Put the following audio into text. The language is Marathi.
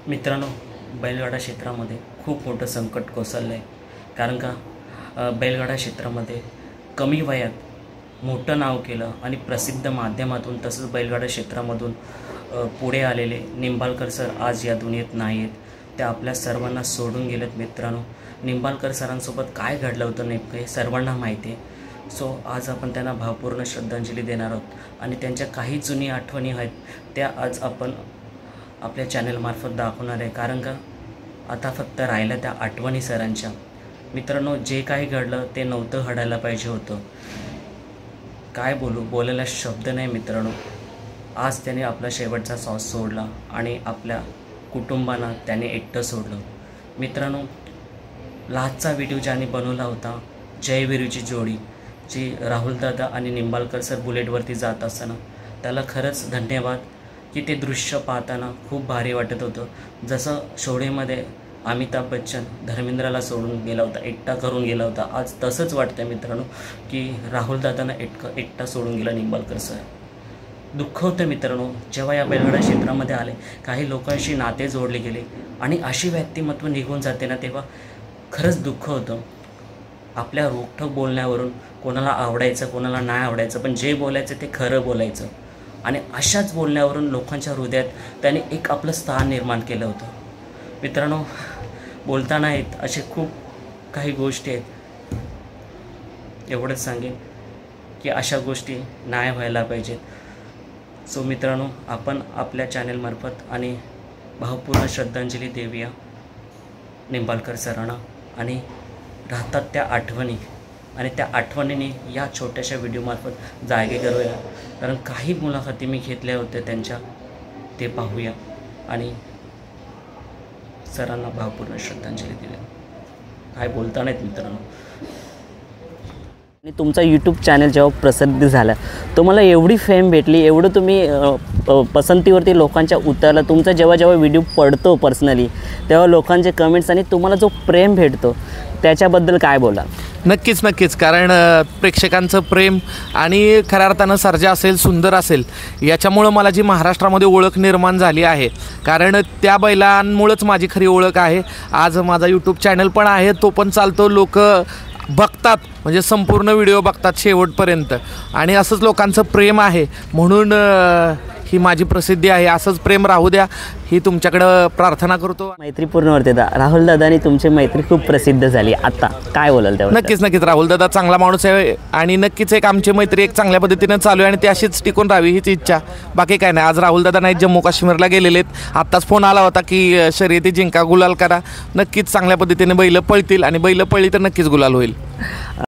मित्रांनो, बैलगाडा क्षेत्रामध्ये खूप मोठं संकट कोसळलं आहे. कारण का बैलगाडा क्षेत्रामध्ये कमी वयात मोठं नाव केलं आणि प्रसिद्ध माध्यमातून तसंच बैलगाडा क्षेत्रामधून पुढे आलेले निंबाळकर सर आज या दुनियेत नाही आहेत. ते आपल्या सर्वांना सोडून गेलेत. मित्रांनो, निंबाळकर सरांसोबत काय घडलं होतं नेमकं हे सर्वांना माहिती आहे. सो आज आपण त्यांना भावपूर्ण श्रद्धांजली देणार आहोत आणि त्यांच्या काही जुनी आठवणी आहेत त्या आज आपण आपल्या चॅनलमार्फत दाखवणार आहे. कारण का आता फक्त राहिलं त्या आठवणी सरांच्या. मित्रांनो, जे काही घडलं ते नव्हतं घडायला पाहिजे होतं. काय बोलायला शब्द नाही मित्रांनो. आज त्याने आपला शेवटचा श्वास सोडला आणि आपल्या कुटुंबांना त्याने एकटं सोडलं. मित्रांनो, लास्टचा व्हिडिओ ज्याने बनवला होता जयवीरूची जोडी, जी राहुलदादा आणि निंबाळकर सर बुलेटवरती जात असताना, त्याला खरंच धन्यवाद की ते दृश्य पाहताना खूप भारी वाटत होतं. जसं शोडेमध्ये अमिताभ बच्चन धर्मेंद्रला सोडून गेला होता, एकटा करून गेला होता, आज तसंच वाटतं मित्रांनो की राहुलदादांना एकटा सोडून गेला निंबाळकर सर. दुःख होतं मित्रांनो जेव्हा या बैलगाडा क्षेत्रामध्ये आले, काही लोकांशी नाते जोडले गेले आणि अशी व्यक्तिमत्व निघून जाते ना, तेव्हा खरंच दुःख होतं. आपल्या रोखठोक बोलण्यावरून कोणाला आवडायचं कोणाला नाही आवडायचं, पण जे बोलायचं ते खरं बोलायचं आणि अशाच बोलण्यावरून लोकांच्या हृदयात त्याने एक आपलं स्थान निर्माण केलं होतं. मित्रांनो, बोलताना आहेत असे खूप काही गोष्टी आहेत. एवढंच सांगेन की अशा गोष्टी नाही व्हायला पाहिजेत. सो मित्रांनो, आपण आपल्या चॅनलमार्फत आणि भावपूर्ण श्रद्धांजली देऊया निंबाळकर सरांना आणि राहतात त्या आठवणी आणि त्या आठवणीने या छोट्याशा व्हिडिओमार्फत जागे करूया. कारण काही मुलाखती मी घेतल्या होत्या त्यांच्या, ते पाहूया आणि सरांना भावपूर्ण श्रद्धांजली दिल्या. काय बोलता नाहीत मित्रांनो. आणि तुमचा यूट्यूब चॅनल जेव्हा प्रसिद्ध झाला, तुम्हाला एवढी फेम भेटली, एवढं तुम्ही पसंतीवरती लोकांच्या उतरला, तुमचा जेव्हा व्हिडिओ पडतो पर्सनली, तेव्हा लोकांचे कमेंट्स आणि तुम्हाला जो प्रेम भेटतो त्याच्याबद्दल काय बोला? नक्कीच कारण प्रेक्षकांचं प्रेम आणि खऱ्या अर्थानं सर्जा असेल, सुंदर असेल, याच्यामुळं मला जी महाराष्ट्रामध्ये ओळख निर्माण झाली आहे. कारण त्या बैलांमुळंच माझी खरी ओळख आहे. आज माझा यूट्यूब चॅनल पण आहे, तो पण चालतो, लोक बघतात, म्हणजे संपूर्ण व्हिडिओ बघतात शेवटपर्यंत आणि असंच लोकांचं प्रेम आहे. म्हणून ही माझी प्रसिद्धी आहे. असंच प्रेम राहू द्या ही तुमच्याकडं प्रार्थना करतो. मैत्रीपूर्ण राहुलदादा आणि तुमची मैत्री खूप प्रसिद्ध झाली, आता काय बोलाल त्यावर? नक्कीच राहुलदादा चांगला माणूस आहे आणि नक्कीच एक आमची मैत्री एक चांगल्या पद्धतीनं चालू आहे आणि ती अशीच टिकून राहावी हीच इच्छा, बाकी काय नाही. आज राहुलदादा नाही जम्मू काश्मीरला गेलेले आहेत. आत्ताच फोन आला होता की शर्यती जिंका, गुलाल करा. नक्कीच चांगल्या पद्धतीने बैलं पळतील आणि बैलं पळली तर नक्कीच गुलाल होईल.